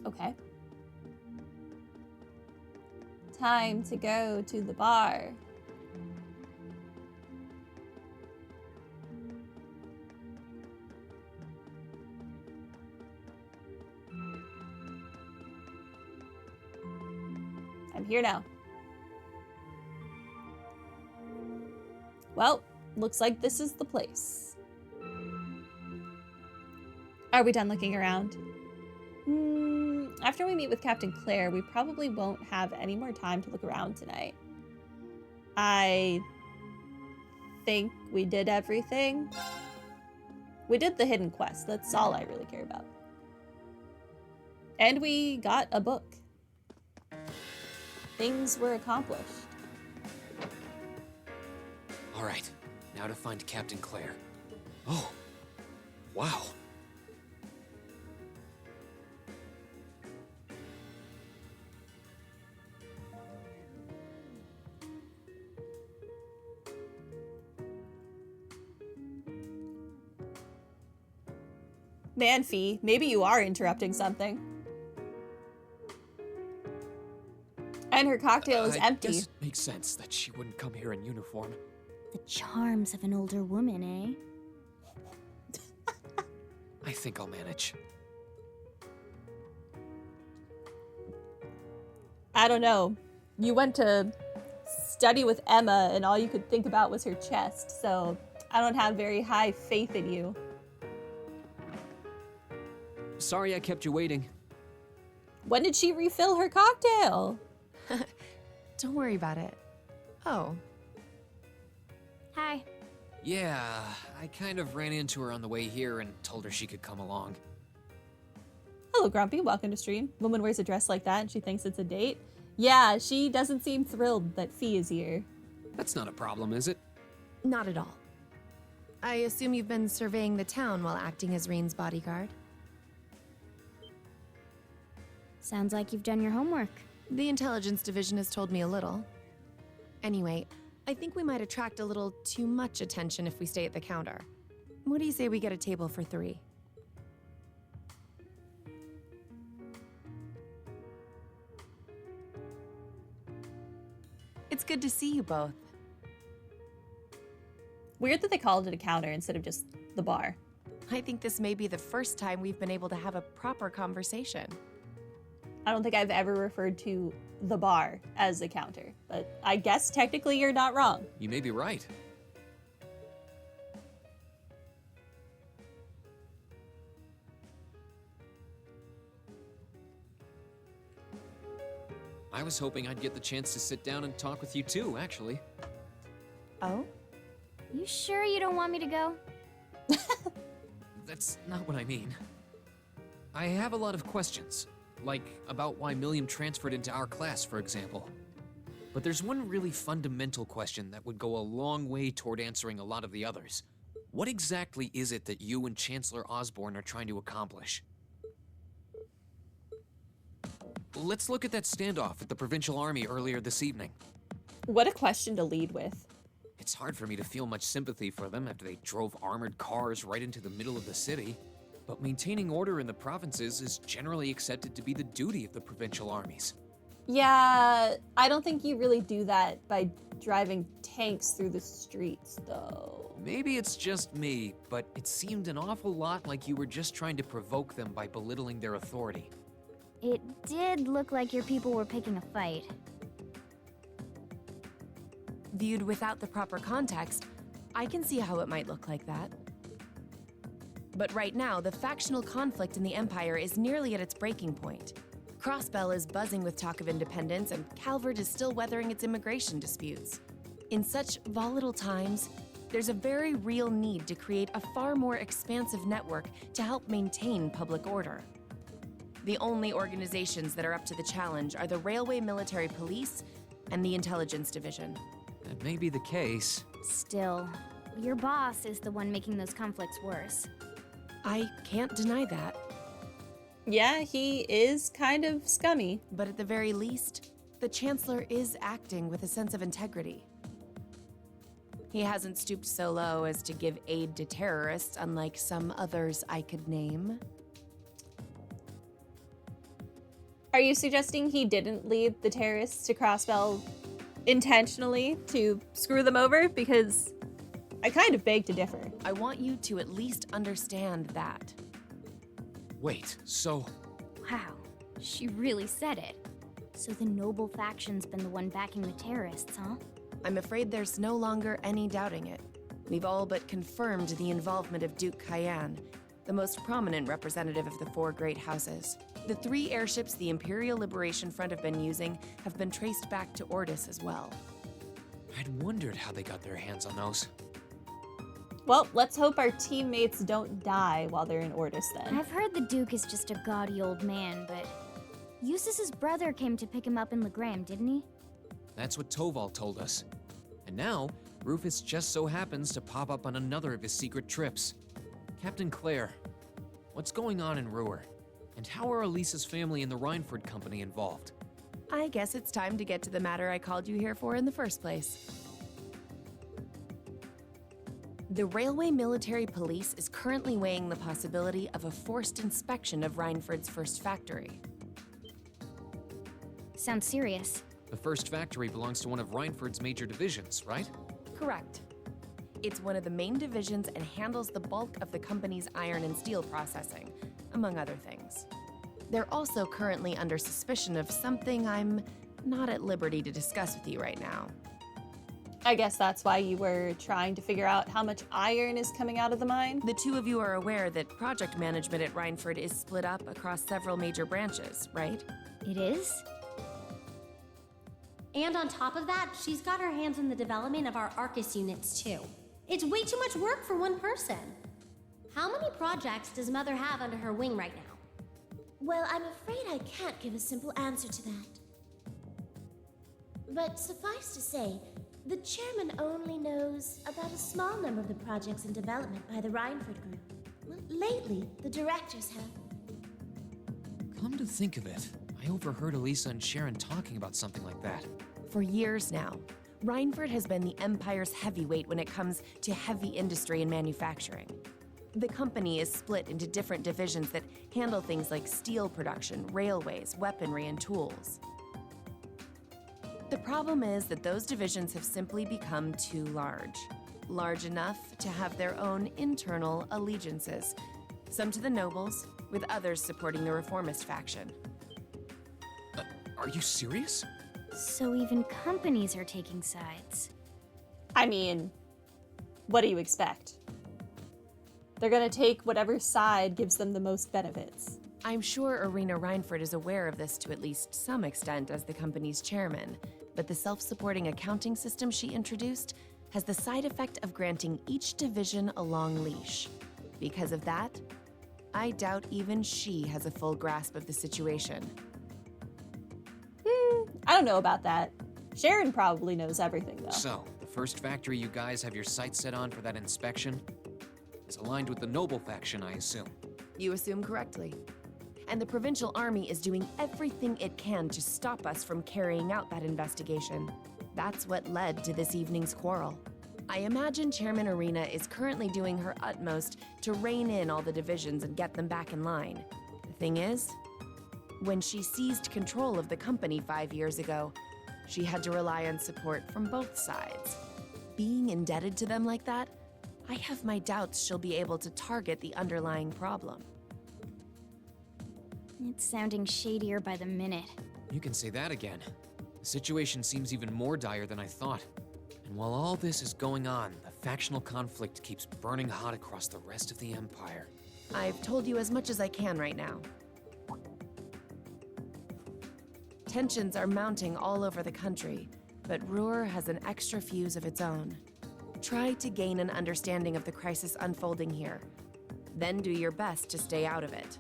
Okay. Time to go to the bar. I'm here now. Well, looks like this is the place. Are we done looking around? After we meet with Captain Claire, we probably won't have any more time to look around tonight. I think we did everything. We did the hidden quest. That's all I really care about. And we got a book. Things were accomplished. All right, now to find Captain Claire. Oh, wow. Man, Fee, maybe you are interrupting something. And her cocktail is empty. I guess it makes sense that she wouldn't come here in uniform. The charms of an older woman, eh? I think I'll manage. I don't know. You went to study with Emma and all you could think about was her chest, so I don't have very high faith in you. Sorry I kept you waiting. When did she refill her cocktail? Don't worry about it. Oh. Hi. Yeah, I kind of ran into her on the way here and told her she could come along. Hello, Grumpy. Welcome to stream. Woman wears a dress like that and she thinks it's a date. Yeah, she doesn't seem thrilled that Fee is here. That's not a problem, is it? Not at all. I assume you've been surveying the town while acting as Rean's bodyguard? Sounds like you've done your homework. The intelligence division has told me a little. Anyway, I think we might attract a little too much attention if we stay at the counter. What do you say we get a table for 3? It's good to see you both. Weird that they called it a counter instead of just the bar. I think this may be the first time we've been able to have a proper conversation. I don't think I've ever referred to the bar as a counter, but I guess technically you're not wrong. You may be right. I was hoping I'd get the chance to sit down and talk with you too, actually. Oh? You sure you don't want me to go? That's not what I mean. I have a lot of questions, like about why Milliam transferred into our class, for example. But there's one really fundamental question that would go a long way toward answering a lot of the others. What exactly is it that you and Chancellor Osborne are trying to accomplish? Let's look at that standoff at the Provincial Army earlier this evening. What a question to lead with. It's hard for me to feel much sympathy for them after they drove armored cars right into the middle of the city. But maintaining order in the provinces is generally accepted to be the duty of the provincial armies. Yeah, I don't think you really do that by driving tanks through the streets, though. Maybe it's just me, but it seemed an awful lot like you were just trying to provoke them by belittling their authority. It did look like your people were picking a fight. Viewed without the proper context, I can see how it might look like that. But right now, the factional conflict in the Empire is nearly at its breaking point. Crossbell is buzzing with talk of independence, and Calvert is still weathering its immigration disputes. In such volatile times, there's a very real need to create a far more expansive network to help maintain public order. The only organizations that are up to the challenge are the Railway Military Police and the Intelligence Division. That may be the case. Still, your boss is the one making those conflicts worse. I can't deny that, Yeah, he is kind of scummy. but at the very least, the Chancellor is acting with a sense of integrity. He hasn't stooped so low as to give aid to terrorists, unlike some others I could name. Are you suggesting he didn't lead the terrorists to Crossbell intentionally to screw them over? Because I kind of beg to differ. I want you to at least understand that. Wait, so Wow, she really said it. So the noble faction's been the one backing the terrorists, huh? I'm afraid there's no longer any doubting it. We've all but confirmed the involvement of Duke Cayenne, the most prominent representative of the four great houses. The 3 airships the Imperial Liberation Front have been using have been traced back to Ordis as well. I'd wondered how they got their hands on those. Well, let's hope our teammates don't die while they're in Ordis then. I've heard the Duke is just a gaudy old man, but Eustace's brother came to pick him up in Legram, didn't he? That's what Toval told us. And now, Rufus just so happens to pop up on another of his secret trips. Captain Claire, what's going on in Ruhr? And how are Elisa's family and the Rhineford Company involved? I guess it's time to get to the matter I called you here for in the first place. The Railway Military Police is currently weighing the possibility of a forced inspection of Rhineford's first factory. Sounds serious. The first factory belongs to one of Rhineford's major divisions, right? Correct. It's one of the main divisions and handles the bulk of the company's iron and steel processing, among other things. They're also currently under suspicion of something I'm not at liberty to discuss with you right now. I guess that's why you were trying to figure out how much iron is coming out of the mine? The 2 of you are aware that project management at Rhineford is split up across several major branches, right? It is? And on top of that, she's got her hands in the development of our Arcus units, too. It's way too much work for one person. How many projects does Mother have under her wing right now? Well, I'm afraid I can't give a simple answer to that. But suffice to say, the chairman only knows about a small number of the projects in development by the Rhineford Group. Well, lately, the directors have. Come to think of it, I overheard Elisa and Sharon talking about something like that. For years now, Rhineford has been the Empire's heavyweight when it comes to heavy industry and manufacturing. The company is split into different divisions that handle things like steel production, railways, weaponry, and tools. The problem is that those divisions have simply become too large enough to have their own internal allegiances, some to the nobles, with others supporting the reformist faction. Are you serious? So even companies are taking sides. I mean, what do you expect? They're gonna take whatever side gives them the most benefits. I'm sure Irina Rhineford is aware of this to at least some extent as the company's chairman, but the self-supporting accounting system she introduced has the side effect of granting each division a long leash. Because of that, I doubt even she has a full grasp of the situation. I don't know about that. Sharon probably knows everything, though. So, the first factory you guys have your sights set on for that inspection is aligned with the Noble faction, I assume. You assume correctly. And the Provincial Army is doing everything it can to stop us from carrying out that investigation. That's what led to this evening's quarrel. I imagine Chairman Irina is currently doing her utmost to rein in all the divisions and get them back in line. The thing is, when she seized control of the company 5 years ago, she had to rely on support from both sides. Being indebted to them like that, I have my doubts she'll be able to target the underlying problem. It's sounding shadier by the minute. You can say that again. The situation seems even more dire than I thought. And while all this is going on, the factional conflict keeps burning hot across the rest of the Empire. I've told you as much as I can right now. Tensions are mounting all over the country, but Ruhr has an extra fuse of its own. Try to gain an understanding of the crisis unfolding here. Then do your best to stay out of it.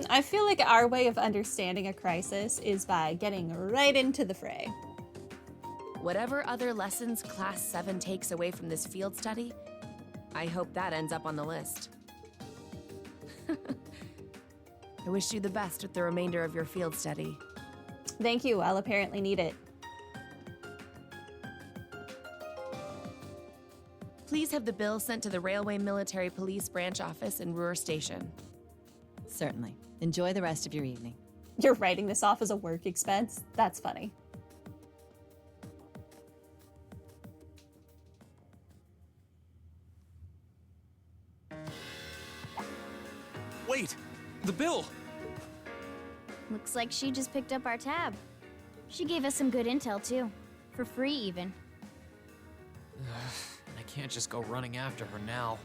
I feel like our way of understanding a crisis is by getting right into the fray. Whatever other lessons Class 7 takes away from this field study, I hope that ends up on the list. I wish you the best with the remainder of your field study. Thank you, I'll apparently need it. Please have the bill sent to the Railway Military Police Branch Office in Ruhr Station. Certainly. Enjoy the rest of your evening. You're writing this off as a work expense? That's funny. Wait! The bill! Looks like she just picked up our tab. She gave us some good intel, too. For free, even. I can't just go running after her now.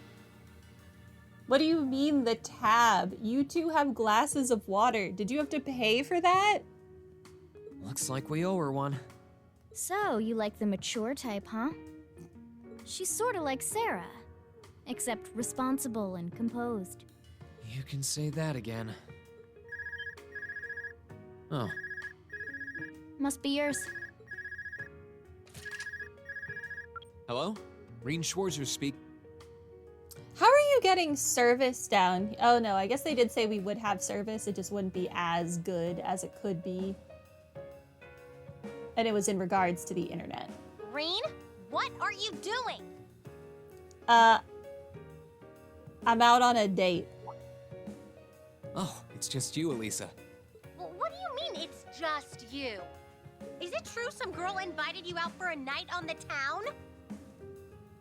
What do you mean the tab? You two have glasses of water. Did you have to pay for that? Looks like we owe her one. So, you like the mature type, huh? She's sorta like Sarah. Except responsible and composed. You can say that again. Oh. Must be yours. Hello? Rean Schwarzer speak. How are you getting service down? Oh no, I guess they did say we would have service. It just wouldn't be as good as it could be. And it was in regards to the internet. Rean, what are you doing? I'm out on a date. Oh, it's just you, Elisa. Well, what do you mean it's just you? Is it true some girl invited you out for a night on the town?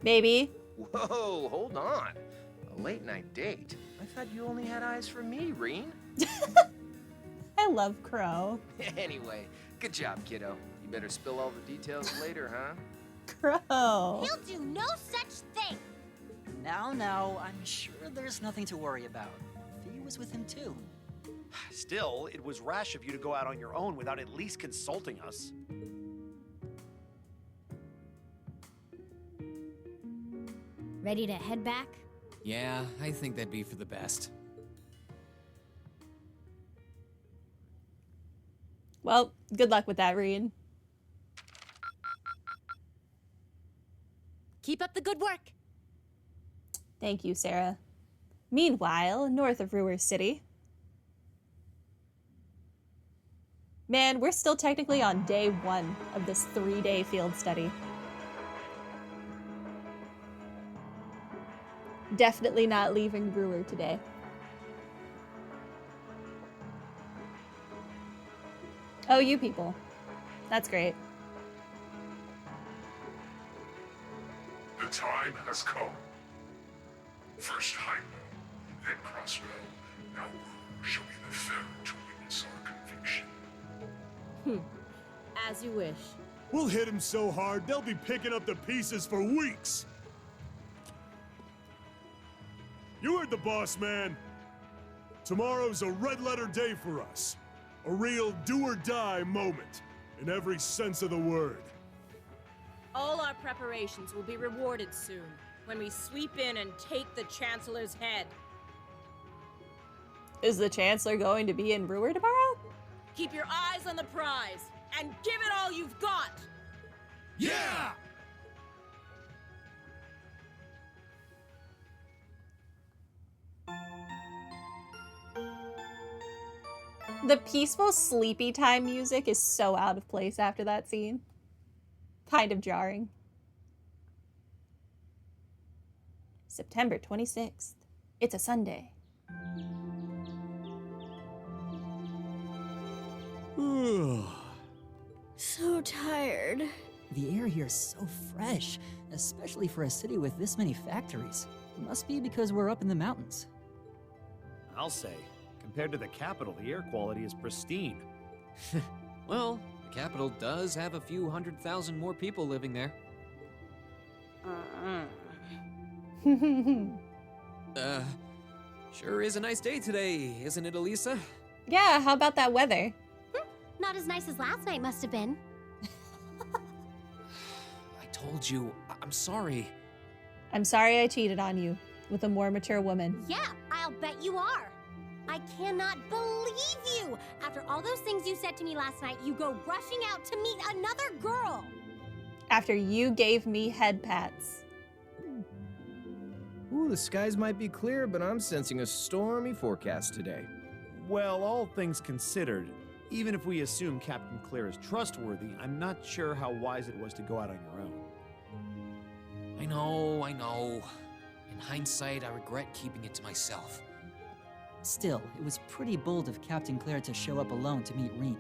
Maybe. Whoa, hold on. A late night date? I thought you only had eyes for me, Rean. I love Crow. Anyway, good job, kiddo. You better spill all the details later, huh? Crow. He'll do no such thing. Now, I'm sure there's nothing to worry about. Fee was with him too. Still, it was rash of you to go out on your own without at least consulting us. Ready to head back? Yeah, I think that'd be for the best. Well, good luck with that, Rean. Keep up the good work. Thank you, Sarah. Meanwhile, north of Ruhr City. Man, we're still technically on day 1 of this 3-day field study. Definitely not leaving Ruhr today. Oh, you people. That's great. The time has come. First Heimdall, then Crossbow, now Ruhr shall be the third to witness our conviction. As you wish. We'll hit him so hard, they'll be picking up the pieces for weeks. You heard the boss, man. Tomorrow's a red-letter day for us. A real do-or-die moment, in every sense of the word. All our preparations will be rewarded soon, when we sweep in and take the Chancellor's head. Is the Chancellor going to be in Ruhr tomorrow? Keep your eyes on the prize, and give it all you've got! Yeah! The peaceful sleepy time music is so out of place after that scene. Kind of jarring. September 26th. It's a Sunday. So tired. The air here is so fresh, especially for a city with this many factories. It must be because we're up in the mountains. I'll say, compared to the capital, the air quality is pristine. Well, the capital does have a few 100,000 more people living there. Sure is a nice day today, isn't it, Elisa? Yeah, how about that weather? Not as nice as last night must have been. I told you, I'm sorry. I'm sorry I cheated on you with a more mature woman. Yeah, I'll bet you are. I cannot believe you! After all those things you said to me last night, you go rushing out to meet another girl! After you gave me head pats. Ooh, the skies might be clear, but I'm sensing a stormy forecast today. Well, all things considered, even if we assume Captain Claire is trustworthy, I'm not sure how wise it was to go out on your own. I know. In hindsight, I regret keeping it to myself. Still, it was pretty bold of Captain Claire to show up alone to meet Rean.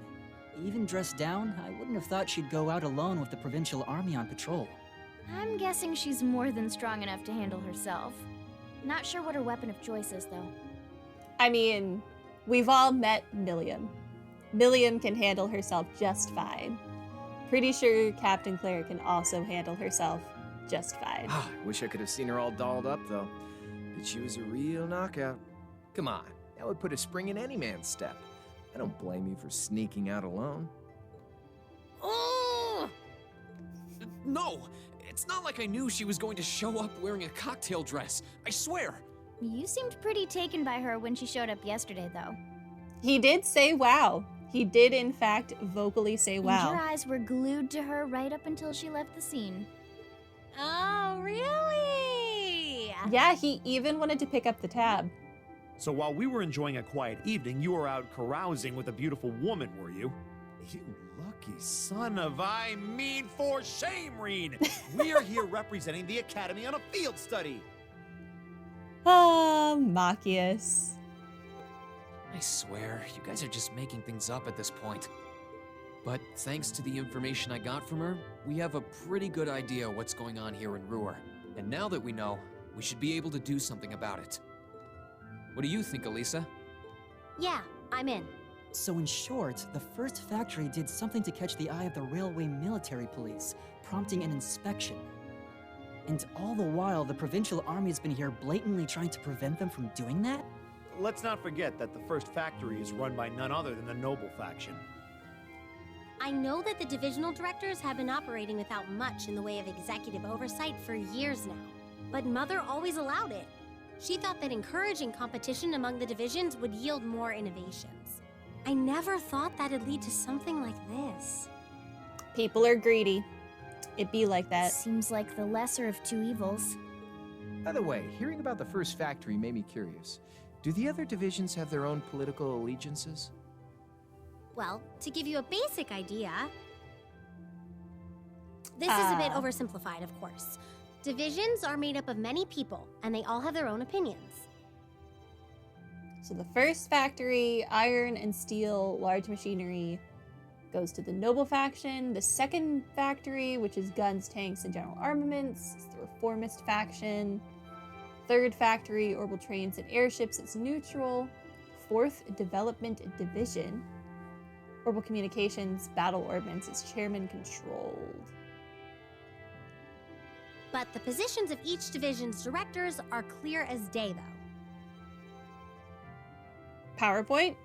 Even dressed down, I wouldn't have thought she'd go out alone with the Provincial Army on patrol. I'm guessing she's more than strong enough to handle herself. Not sure what her weapon of choice is, though. I mean, we've all met Milliam. Milliam can handle herself just fine. Pretty sure Captain Claire can also handle herself just fine. I wish I could have seen her all dolled up, though. But she was a real knockout. Come on, that would put a spring in any man's step. I don't blame you for sneaking out alone. Oh! No! It's not like I knew she was going to show up wearing a cocktail dress. I swear! You seemed pretty taken by her when she showed up yesterday, though. He did say wow. He did, in fact, vocally say wow. And your eyes were glued to her right up until she left the scene. Oh, really? Yeah, he even wanted to pick up the tab. So while we were enjoying a quiet evening, you were out carousing with a beautiful woman, were you? You lucky son of I mean for shame, Rean! We are here representing the Academy on a field study! Ah, Machias. I swear, you guys are just making things up at this point. But thanks to the information I got from her, we have a pretty good idea what's going on here in Ruhr. And now that we know, we should be able to do something about it. What do you think, Elisa? Yeah, I'm in. So in short, the first factory did something to catch the eye of the railway military police, prompting an inspection. And all the while, the Provincial Army has been here blatantly trying to prevent them from doing that? Let's not forget that the first factory is run by none other than the Noble faction. I know that the divisional directors have been operating without much in the way of executive oversight for years now, but Mother always allowed it. She thought that encouraging competition among the divisions would yield more innovations. I never thought that'd lead to something like this. People are greedy. It be like that. Seems like the lesser of two evils. By the way, hearing about the first factory made me curious. Do the other divisions have their own political allegiances? Well, to give you a basic idea, this is a bit oversimplified, of course. Divisions are made up of many people, and they all have their own opinions. So the first factory, iron and steel, large machinery, goes to the Noble faction. The second factory, which is guns, tanks, and general armaments, is the Reformist faction. Third factory, orbital trains and airships, is neutral. Fourth development division, orbital communications, battle ordnance, is chairman controlled. But the positions of each division's directors are clear as day, though. PowerPoint?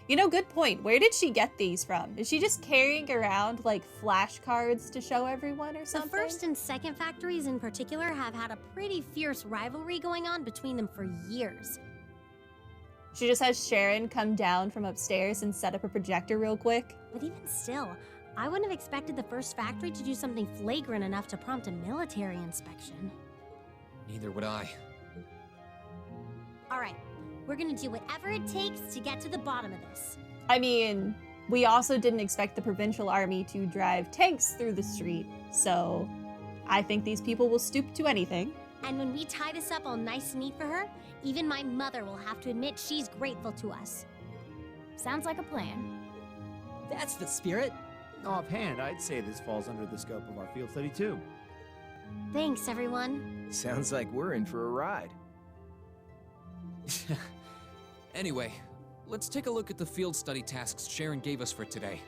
You know, good point. Where did she get these from? Is she just carrying around, like, flashcards to show everyone or something? The first and second factories in particular have had a pretty fierce rivalry going on between them for years. She just has Sharon come down from upstairs and set up a projector real quick. But even still, I wouldn't have expected the first factory to do something flagrant enough to prompt a military inspection. Neither would I. All right, we're gonna do whatever it takes to get to the bottom of this. I mean, we also didn't expect the Provincial Army to drive tanks through the street, so I think these people will stoop to anything. And when we tie this up all nice and neat for her, even my mother will have to admit she's grateful to us. Sounds like a plan. That's the spirit. Offhand, I'd say this falls under the scope of our field study too. Thanks, everyone. Sounds like we're in for a ride. Anyway, let's take a look at the field study tasks Sharon gave us for today.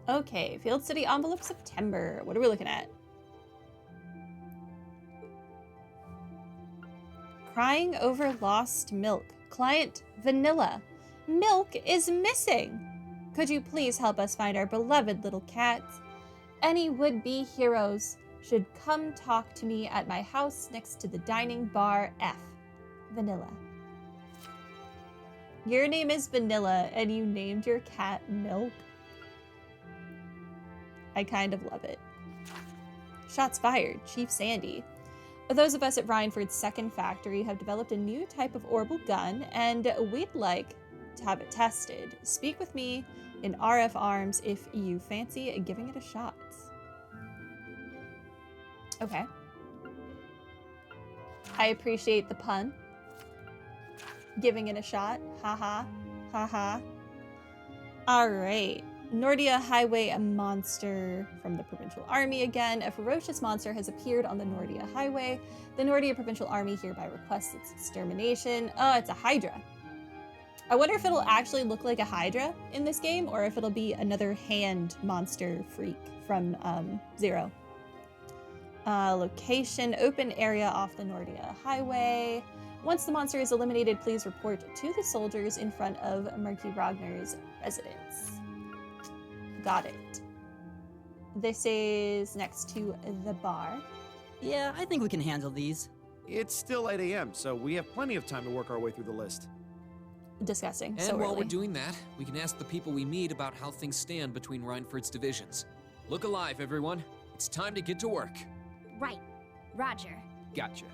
Okay, field study envelope September. What are we looking at? Crying over lost milk. Client Vanilla. Milk is missing. Could you please help us find our beloved little cat? Any would-be heroes should come talk to me at my house next to the dining bar F. Vanilla. Your name is Vanilla and you named your cat Milk? I kind of love it. Shots fired, Chief Sandy. Those of us at Rhineford's second factory have developed a new type of orbital gun, and we'd like to have it tested. Speak with me in RF Arms if you fancy giving it a shot. Okay. I appreciate the pun. Giving it a shot. Haha. Haha. Alright. Nordia Highway, a monster from the Provincial Army again. A ferocious monster has appeared on the Nordia Highway. The Nordia Provincial Army hereby requests its extermination. Oh, it's a Hydra. I wonder if it'll actually look like a Hydra in this game, or if it'll be another hand monster freak from Zero. Location, open area off the Nordia Highway. Once the monster is eliminated, please report to the soldiers in front of Murky Ragner's residence. Got it. This is next to the bar. Yeah, I think we can handle these. It's still 8 a.m., so we have plenty of time to work our way through the list. Disgusting. And so while early. we're doing that, we can ask the people we meet about how things stand between Reinford's divisions. Look alive, everyone. It's time to get to work. Right. Roger. Gotcha.